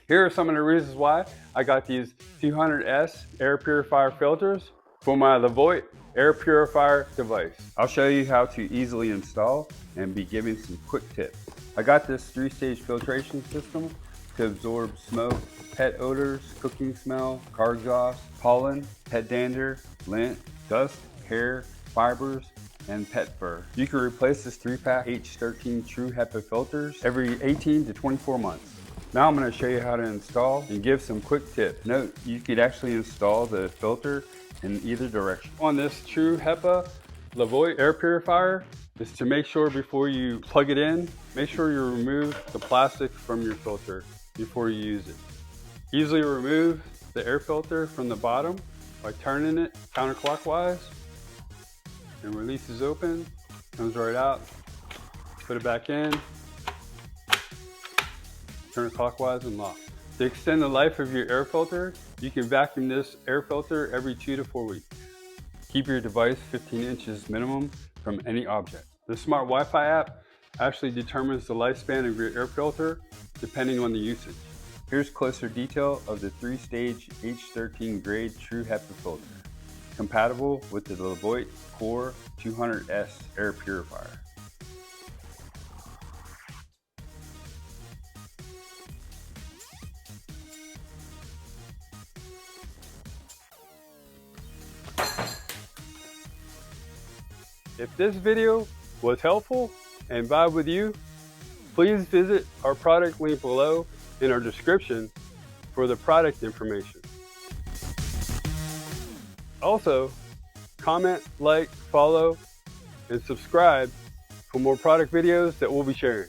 Here are some of the reasons why I got these 200S air purifier filters for my LEVOIT Air Purifier device. I'll show you how to easily install and be giving some quick tips. I got this 3-stage filtration system to absorb smoke, pet odors, cooking smell, car exhaust, pollen, pet dander, lint, dust, hair, fibers, and pet fur. You can replace this 3-pack H13 true HEPA filters every 18 to 24 months. Now I'm going to show you how to install and give some quick tips. Note, you could actually install the filter in either direction. On this true HEPA LEVOIT air purifier is to make sure before you plug it in, make sure you remove the plastic from your filter before you use it. Easily remove the air filter from the bottom by turning it counterclockwise, and releases open, comes right out. Put it back in, turn it clockwise and lock. To extend the life of your air filter, you can vacuum this air filter every 2 to 4 weeks. Keep your device 15 inches minimum from any object. The Smart WiFi app actually determines the lifespan of your air filter depending on the usage. Here's closer detail of the 3-stage H13 Grade True HEPA filter, compatible with the LEVOIT Core 200S Air Purifier. If this video was helpful and vibe with you, please visit our product link below in our description for the product information. Also, comment, like, follow, and subscribe for more product videos that we'll be sharing.